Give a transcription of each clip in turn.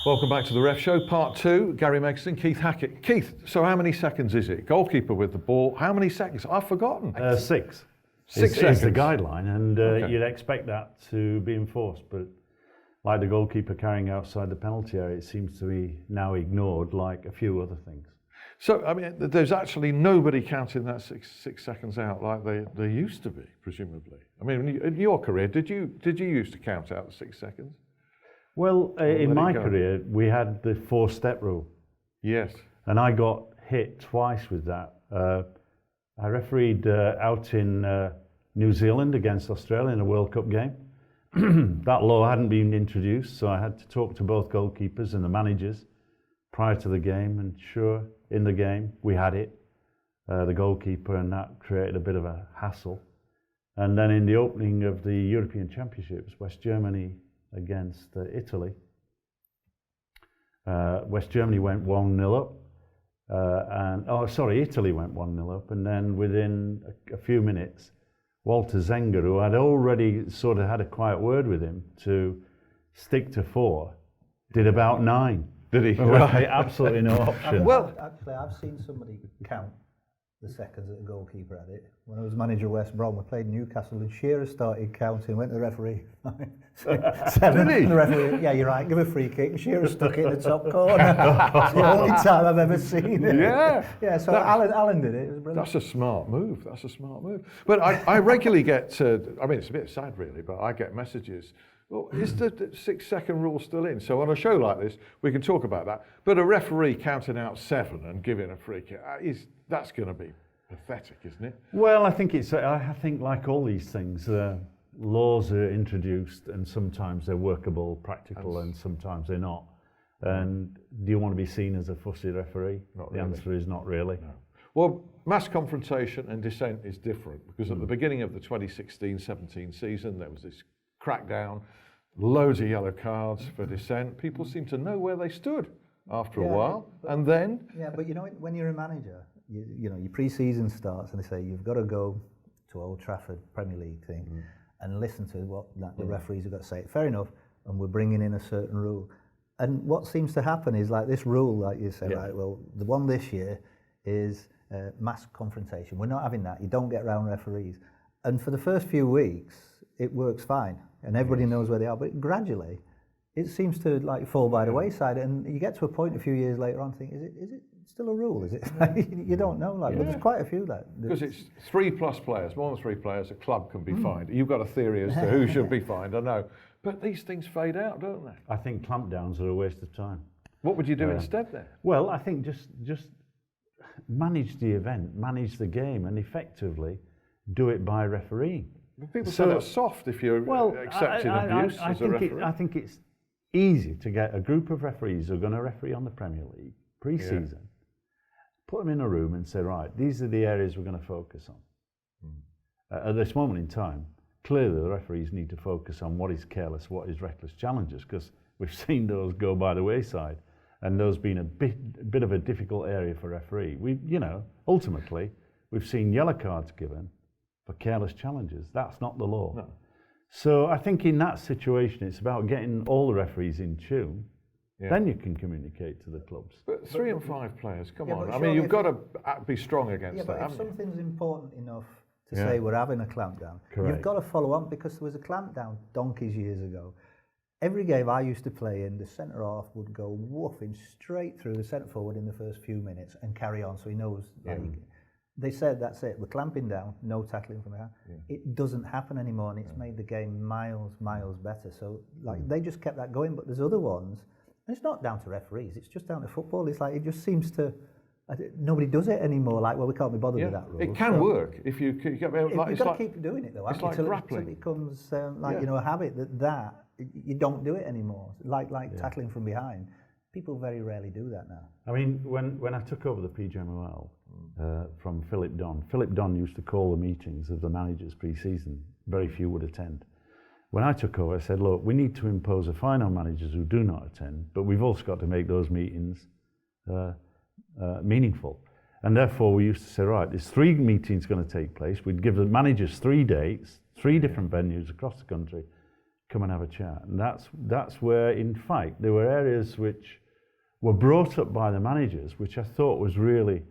Welcome back to the Ref Show, part 2. Gary Megson, Keith Hackett. Keith, so how many seconds is it? Goalkeeper with the ball, how many seconds? I've forgotten. 6. 6 seconds. It's the guideline, and Okay. you'd expect that to be enforced, but like the goalkeeper carrying outside the penalty area, it seems to be now ignored like a few other things. So, I mean, there's actually nobody counting that six seconds out like they used to be, presumably. I mean, in your career, did you used to count out the 6 seconds? Well, in my career, we had the 4-step rule. Yes. And I got hit twice with that. I refereed out in New Zealand against Australia in a World Cup game. That law hadn't been introduced, so I had to talk to both goalkeepers and the managers prior to the game, and sure, in the game, we had it, the goalkeeper, and that created a bit of a hassle. And then in the opening of the European Championships, West Germany against Italy, West Germany went 1-0 up, Italy went 1-0 up, and then within a few minutes, Walter Zenga, who had already sort of had a quiet word with him to stick to 4, did about 9. Did he? Right. Absolutely no option. Well, actually, I've seen somebody count the seconds that the goalkeeper had it. When I was manager of West Brom, we played Newcastle, and Shearer started counting, went to the referee. 7. Did he? And the referee, yeah, you're right, give a free kick. And Shearer stuck it in the top corner. It's the only time I've ever seen it. Yeah. Yeah, so Alan did it. It was brilliant. That's a smart move. That's a smart move. But I regularly get, I mean, it's a bit sad really, but I get messages. Well, is the 6-second rule still in? So on a show like this, we can talk about that. But a referee counting out 7 and giving a free kick, that's going to be pathetic, isn't it? Well, I think like all these things, laws are introduced, and sometimes they're workable, practical, and sometimes they're not. And do you want to be seen as a fussy referee? Not the really. answer is not really. No. Well, mass confrontation and dissent is different, because at the beginning of the 2016-17 season, there was this crackdown, loads of yellow cards for dissent. People seem to know where they stood after a while, and then... Yeah, but you know, when you're a manager, you know, your pre-season starts and they say you've got to go to Old Trafford Premier League thing and listen to what the referees have got to say. Fair enough, and we're bringing in a certain rule. And what seems to happen is like this rule, like you say, right, well, the one this year is mass confrontation. We're not having that. You don't get around referees. And for the first few weeks, it works fine, and everybody knows where they are. But gradually, it seems to like fall by the wayside, and you get to a point a few years later on, think, is it still a rule? Is it? You don't know, like, but there's quite a few that. Because it's 3+ players, more than 3 players, a club can be fined. You've got a theory as to who should be fined, I know. But these things fade out, don't they? I think clampdowns are a waste of time. What would you do instead then? Well, I think just manage the event, manage the game, and effectively do it by refereeing. People say that's soft if you're accepting abuse as a referee. I think it's easy to get a group of referees who are going to referee on the Premier League pre-season, put them in a room and say, right, these are the areas we're going to focus on. At this moment in time, clearly the referees need to focus on what is careless, what is reckless challenges, because we've seen those go by the wayside, and those being a bit of a difficult area for referee. Ultimately, we've seen yellow cards given for careless challenges. That's not the law. No. So I think in that situation, it's about getting all the referees in tune. Then you can communicate to the clubs. But 3 and 5 players, come on. I mean, you've got to be strong against that. But if something's important enough to say we're having a clampdown, you've got to follow on, because there was a clampdown donkeys years ago. Every game I used to play in, the centre half would go woofing straight through the centre forward in the first few minutes and carry on, so he knows. They said, that's it, we're clamping down, no tackling from behind. It doesn't happen anymore, and it's made the game miles better. So they just kept that going, but there's other ones, and it's not down to referees, it's just down to football. It's like, it just seems to, nobody does it anymore. Like, well, we can't be bothered with that rule. It can work if you get. You've got to keep doing it though. It's like grappling. Until it becomes a habit that you don't do it anymore. Like tackling from behind. People very rarely do that now. I mean, when I took over the PGMO from Philip Don used to call the meetings of the managers pre-season. Very few would attend. When I took over, I said, look, we need to impose a fine on managers who do not attend, but we've also got to make those meetings meaningful. And therefore, we used to say, right, there's 3 meetings going to take place. We'd give the managers 3 dates, 3 different venues across the country. come and have a chat. And that's where, in fact, there were areas which were brought up by the managers, which I thought was really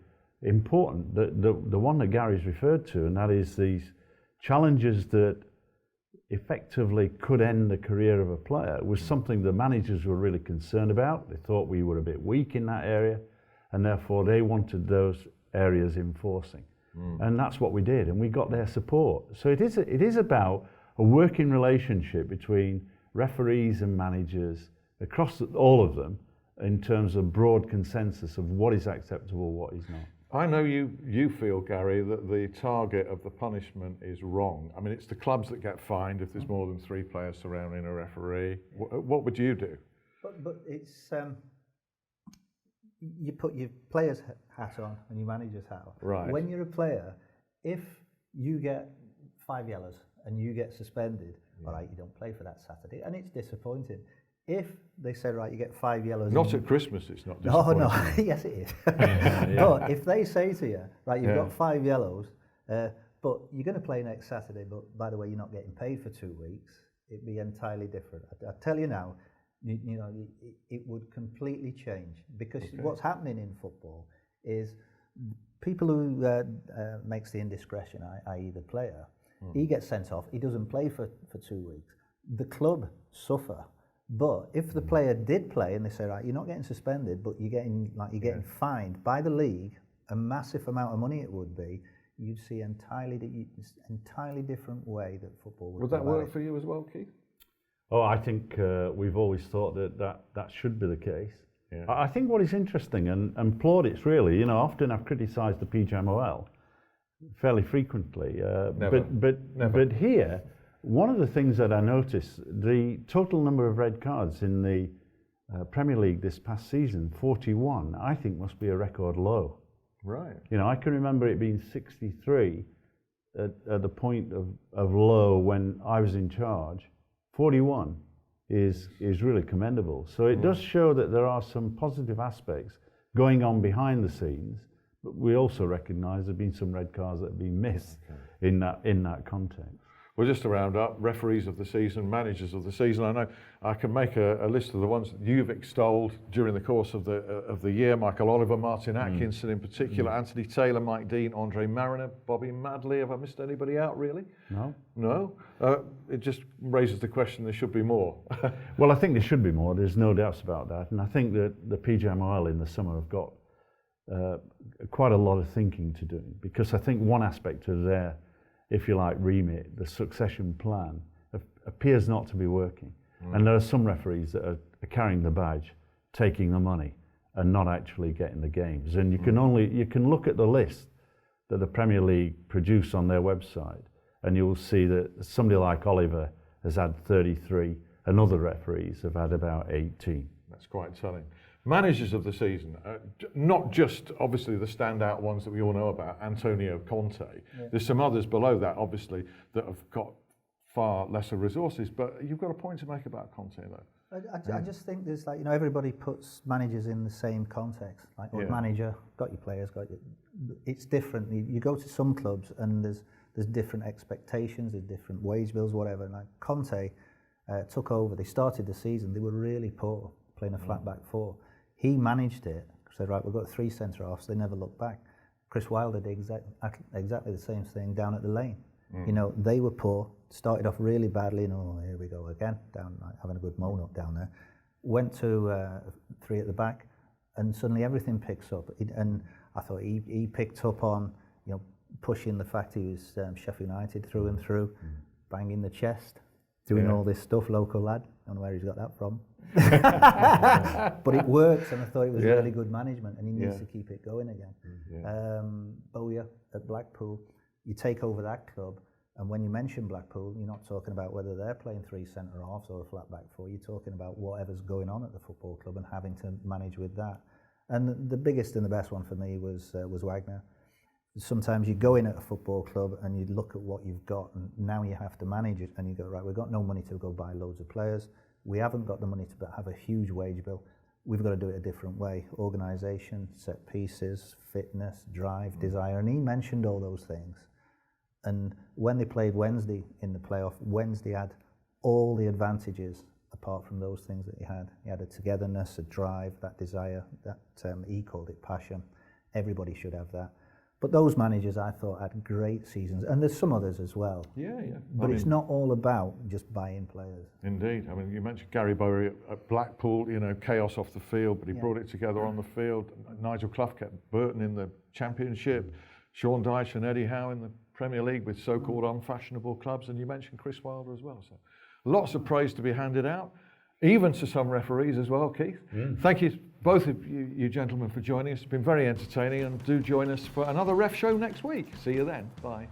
important. The one that Gary's referred to, and that is these challenges that effectively could end the career of a player, was something the managers were really concerned about. They thought we were a bit weak in that area, and therefore they wanted those areas enforcing. And that's what we did, and we got their support. So it is about a working relationship between referees and managers across all of them in terms of broad consensus of what is acceptable, what is not. I know you feel, Gary, that the target of the punishment is wrong. I mean, it's the clubs that get fined if there's more than 3 players surrounding a referee. What would you do? But it's you put your player's hat on and your manager's hat on. Right. When you're a player, if you get 5 yellows and you get suspended, all right, you don't play for that Saturday, and it's disappointing. If they say, right, you get 5 yellows... Not at Christmas, it's not disappointing. No, yes it is. But if they say to you, right, you've got 5 yellows, but you're going to play next Saturday, but by the way, you're not getting paid for 2 weeks, it'd be entirely different. I tell you now, you know, it would completely change, because what's happening in football is people who makes the indiscretion, i.e. the player, he gets sent off, he doesn't play for 2 weeks. The club suffer. But if the player did play and they say, right, you're not getting suspended, but you're getting fined by the league, a massive amount of money it would be, you'd see entirely different way that football would. Would that work for you as well, Keith? Oh, I think we've always thought that should be the case. Yeah. I think what is interesting, and plaudits really, you know, often I've criticised the PGMOL fairly frequently, but here, one of the things that I noticed, the total number of red cards in the Premier League this past season, 41, I think must be a record low. Right. You know, I can remember it being 63 at the point of low when I was in charge. 41 is really commendable. So it does show that there are some positive aspects going on behind the scenes, but we also recognise there have been some red cards that have been missed in that context. Well, just to round up, referees of the season, managers of the season. I know I can make a list of the ones that you've extolled during the course of the year. Michael Oliver, Martin Atkinson in particular, Anthony Taylor, Mike Dean, Andre Mariner, Bobby Madley. Have I missed anybody out, really? No. No? It just raises the question there should be more. Well, I think there should be more. There's no doubts about that. And I think that the PGMOL in the summer have got quite a lot of thinking to do, because I think one aspect of their, if you like, remit, the succession plan, appears not to be working. And there are some referees that are carrying the badge, taking the money, and not actually getting the games. And you can look at the list that the Premier League produce on their website, and you will see that somebody like Oliver has had 33, and other referees have had about 18. That's quite telling. Managers of the season, not just obviously the standout ones that we all know about, Antonio Conte. There's some others below that, obviously, that have got far lesser resources, but you've got a point to make about Conte, though. I just think there's like, you know, everybody puts managers in the same context. Like, manager, got your players, it's different. You go to some clubs and there's different expectations, there's different wage bills, whatever. And like Conte took over, they started the season, they were really poor, playing a flat back four. He managed it, said, right, we've got 3 centre-halves, they never looked back. Chris Wilder did exactly the same thing down at the Lane. You know, they were poor, started off really badly, and here we go again, down, like, having a good moan up down there. Went to 3 at the back, and suddenly everything picks up. And I thought he picked up on, you know, pushing the fact he was Sheffield United through and through, banging the chest, doing all this stuff, local lad. I don't know where he's got that from. But it works, and I thought it was really good management, and he needs to keep it going again. Bowyer at Blackpool, you take over that club, and when you mention Blackpool, you're not talking about whether they're playing 3 centre-halves or a flat back four. You're talking about whatever's going on at the football club and having to manage with that. And the biggest and the best one for me was Wagner. Sometimes you go in at a football club and you look at what you've got, and now you have to manage it, and you go, right, we've got no money to go buy loads of players. We haven't got the money to have a huge wage bill. We've got to do it a different way. Organisation, set pieces, fitness, drive, desire. And he mentioned all those things. And when they played Wednesday in the playoff, Wednesday had all the advantages apart from those things that he had. He had a togetherness, a drive, that desire, that he called it passion. Everybody should have that. But those managers, I thought, had great seasons, and there's some others as well. Yeah, yeah. But it's not all about just buying players. Indeed. I mean, you mentioned Gary Bowyer at Blackpool, you know, chaos off the field, but he brought it together on the field. Nigel Clough kept Burton in the Championship, Sean Dyche and Eddie Howe in the Premier League with so-called unfashionable clubs, and you mentioned Chris Wilder as well. So lots of praise to be handed out, even to some referees as well, Keith. Thank you, both of you gentlemen, for joining us. It's been very entertaining, and do join us for another Ref Show next week. See you then. Bye.